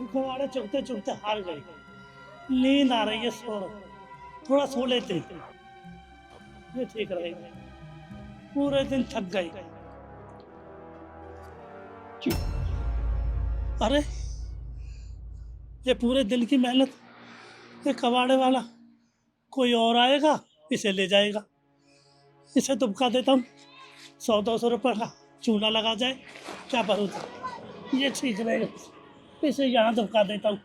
अब कबाड़ा चुगते चुगते हार गए, नींद आ रही है, थोड़ा सो लेते हैं, ये ठीक रहेगा। पूरे दिन थक गए। अरे ये पूरे दिन की मेहनत, ये कबाड़े वाला कोई और आएगा, इसे ले जाएगा। इसे दुबका देता हूँ, 100-200 रुपये का चूना लगा जाए, क्या भरोसा, ये ठीक रहेगा। इसे यहाँ दुबका देता हूँ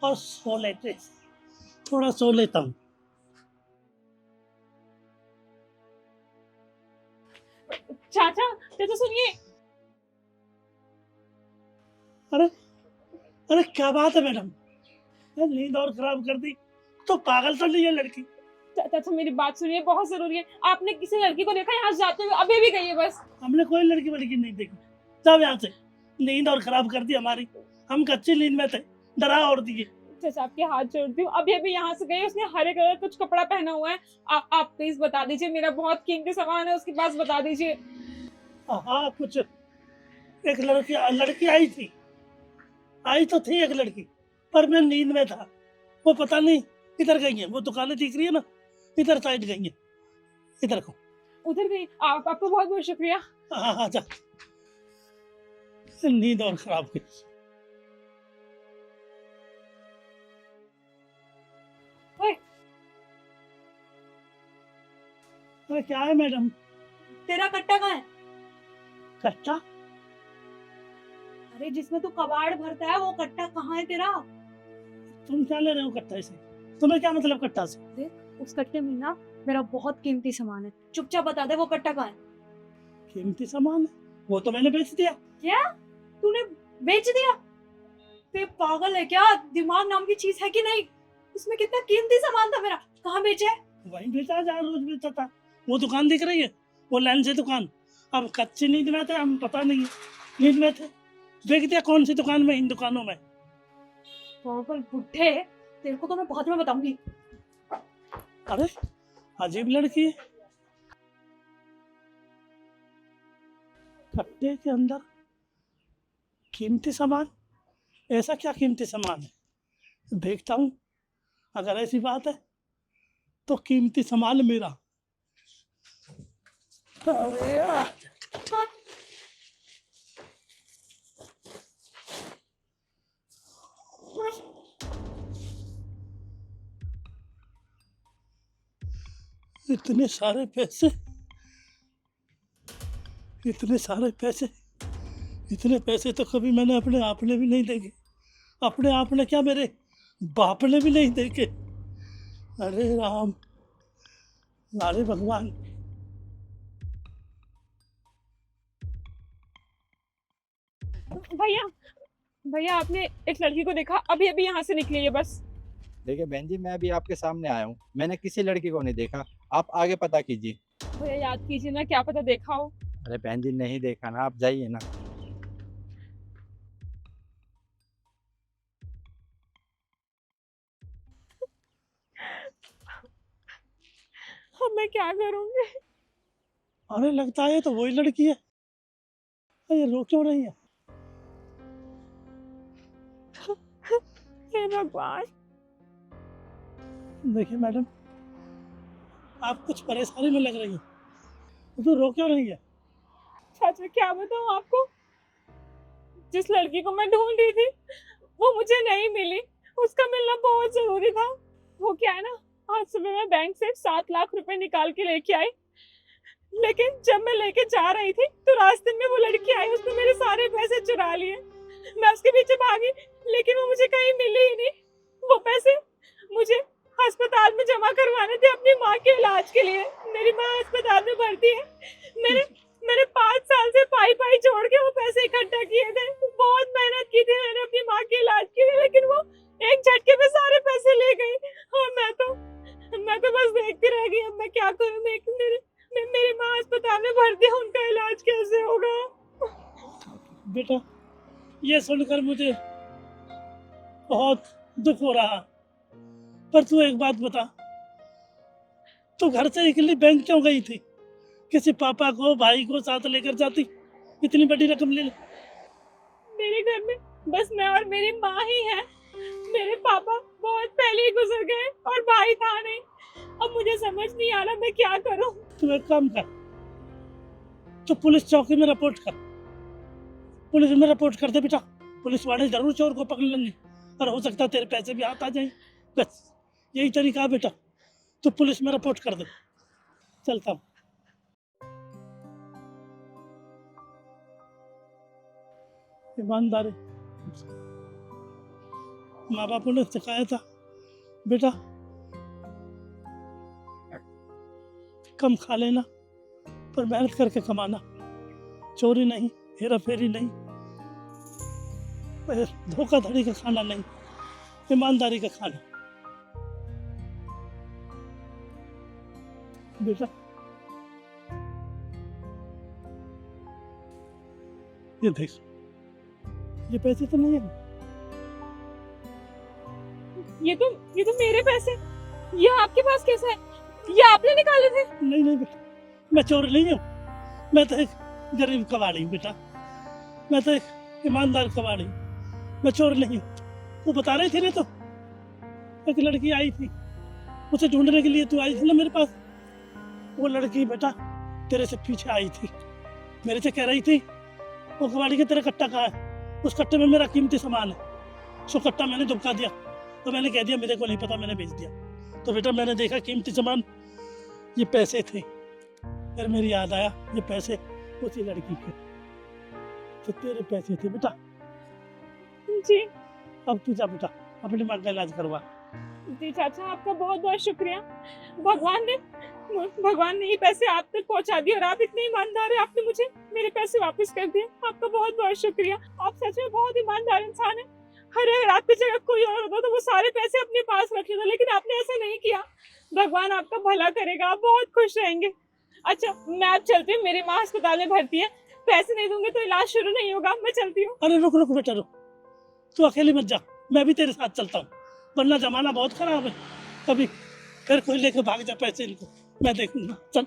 और सो लेते, थोड़ा सो लेता हूँ। चाचा चाचा सुनिए। अरे अरे क्या बात है मैडम, नींद और खराब कर दी, तो पागल तो नहीं है लड़की? चाचा मेरी बात सुनिए, बहुत जरूरी है। आपने किसी लड़की को देखा यहाँ जाते हुए? अभी भी गई है बस। हमने कोई लड़की वड़की नहीं देखी, सब यहाँ से। नींद और खराब कर दी हमारी, हम कच्ची नींद में थे, डरा और दिए। चाचा आपके हाथ जोड़ती हूँ, अभी अभी यहाँ से गई, उसने हरे कलर का कुछ कपड़ा पहना हुआ है। आप प्लीज बता दीजिए, मेरा बहुत कीमती सामान है उसके पास, बता दीजिए। हाँ कुछ एक लड़की आई तो थी एक लड़की, पर मैं नींद में था, वो पता नहीं इधर गई है। वो दुकानें दिख रही है ना, इधर साइड गई है, इधर को उधर गई। आपको बहुत बहुत शुक्रिया। हाँ जा, नींद और खराब की। अरे क्या है मैडम? तेरा कट्टा कहाँ है? कट्टा? अरे जिसमें तू कबाड़ भरता है वो कट्टा कहाँ है तेरा? तुम क्या ले रहे हो कट्टा से? तुम्हें क्या मतलब कट्टा से? देख उस कट्टे में ना मेरा बहुत कीमती सामान है, चुपचाप बता दे वो कट्टा कहाँ है। कीमती सामान है? वो तो मैंने बेच दिया। क्या तूने बेच दिया? ते पागल है क्या? दिमाग नाम की चीज है कि नहीं? उसमें कितना कीमती सामान था मेरा, कहाँ बेचा है? वहीं बेचा जहाँ रोज बेचता था। वो दुकान दिख रही है, वो लाइन से दुकान। अब कच्ची नींद में थे हम, पता नहीं नींद में थे, देख दिया कौन सी दुकान में, इन दुकानों में। पागल बुढ़े, तेरे को तो मैं बाद में बताऊंगी। अरे अजीब लड़की है, कट्टे के अंदर कीमती सामान। ऐसा क्या कीमती सामान है, देखता हूँ। अगर ऐसी बात है तो कीमती सामान मेरा। अरे यार, इतने सारे पैसे, इतने पैसे तो कभी मैंने अपने आप ने भी नहीं देखे। अपने आप ने क्या, मेरे बाप ने भी नहीं देखे। अरे राम, अरे भगवान। भैया भैया आपने एक लड़की को देखा? अभी अभी यहाँ से निकली है बस। देखिए बहन जी, मैं अभी आपके सामने आया हूँ, मैंने किसी लड़की को नहीं देखा। आप आगे पता कीजिए। भैया याद कीजिए ना, क्या पता देखा हो। अरे बहन जी नहीं देखा ना, आप जाइए ना। अब मैं क्या करूँगी? अरे लगता है ये तो वही लड़की है। ये रो क्यों रही है? हे भगवान। देखिए मैडम, आप कुछ परेशानी में लग रही हैं, तो रो क्यों रही है? चाचा क्या बताऊँ आपको, जिस लड़की को मैं ढूंढ रही थी वो मुझे नहीं मिली। उसका मिलना बहुत जरूरी था। वो क्या है ना, आज सुबह मैं बैंक से 7 लाख रुपए निकाल के लेके आई, लेकिन जब मैं लेके जा रही थी तो रास्ते में वो लड़की आई, उसने मेरे सारे पैसे चुरा लिए। मैं उसके पीछे भागी, लेकिन वो मुझे कहीं मिली ही नहीं। वो पैसे मुझे अस्पताल में जमा करवाने थे अपनी माँ के इलाज के लिए। मेरी माँ अस्पताल में भर्ती है। मैंने 5 साल से पाई जोड़ के वो पैसे इकट्ठा किए थे। बहुत मेहनत की थी मैंने अपनी माँ के इलाज के लिए, लेकिन वो एक झटके में सारे पैसे ले गई। और मैं तो बस देखती रह गई। अब मैं क्या करूँ? मेरी माँ अस्पताल में भर्ती है, उनका इलाज कैसे होगा? बेटा, ये सुनकर मुझे बहुत दुख हो रहा, पर तू एक बात बता, तू घर से अकेली बैंक क्यों गई थी? किसी पापा को, भाई को साथ लेकर जाती, इतनी बड़ी रकम ले ले। मेरे घर में बस मैं और मेरी माँ ही हैं। मेरे पापा बहुत पहले ही गुजर गए और भाई था नहीं। अब मुझे समझ नहीं आ रहा मैं क्या करूं। तू एक काम कर, तो पुलिस चौकी में रिपोर्ट कर। पुलिस में रिपोर्ट कर दे बेटा, पुलिस वाले जरूर चोर को पकड़ लेंगे और हो सकता है तेरे पैसे भी हाथ आ जाए। बस यही तरीका है बेटा, तो पुलिस में रिपोर्ट कर दे। चलता हूँ। ईमानदारी माँ बापों ने सिखाया था बेटा, कम खा लेना पर मेहनत करके कमाना, चोरी नहीं, हेरा फेरी नहीं, धोखाधड़ी का खाना नहीं, ईमानदारी का खाना। बेटा ये देख, ये पैसे तो नहीं है। ये तो मेरे पैसे, ये आपके पास कैसे है? ये आपने निकाले थे? नहीं नहीं बेटा, मैं चोर नहीं हूँ, मैं तो एक गरीब कबाड़ी हूँ बेटा, मैं तो एक ईमानदार कबाड़ी हूँ, मैं चोर नहीं हूँ। वो बता रही थी ना, तो एक लड़की आई थी, उसे ढूंढने के लिए तू आई थी ना मेरे पास। वो लड़की बेटा तेरे से पीछे आई थी, मेरे से कह रही थी वो कबाड़ी के तेरा कट्टा कहाँ है, उस कट्टे में मेरा कीमती सामान है। सो कट्टा मैंने दुबका दिया, तो मैंने कह दिया मेरे को नहीं पता, मैंने बेच दिया। तो बेटा मैंने देखा कीमती सामान, ये पैसे थे, फिर मेरी याद आया ये पैसे उसी लड़की के, तो तेरे पैसे थे बेटा। जी अब तू जा बेटा, अपनी माँ का इलाज करवा। जी चाचा, आपका बहुत बहुत शुक्रिया। भगवान ने ये पैसे आप तक पहुंचा दिए और आप इतने ईमानदार हैं, आपने मुझे मेरे पैसे वापस कर दिए। आपका बहुत बहुत शुक्रिया। आप सच में बहुत ईमानदार इंसान हैं। अगर आपकी जगह कोई और होता तो वो सारे पैसे अपने पास रख लेता, लेकिन आपने ऐसा नहीं किया। भगवान आपका भला करेगा, आप बहुत खुश रहेंगे। अच्छा मैं अब चलती हूँ, मेरी माँ अस्पताल में भर्ती है, पैसे नहीं दूंगे तो इलाज शुरू नहीं होगा। मैं चलती हूँ। अरे रुक रुक बेटा रुक, तू अकेली मत जा, मैं भी तेरे साथ चलता हूँ, वरना जमाना बहुत खराब है, कभी फिर कोई लेके भाग जा पैसे इनको, मैं देखूंगा। चल।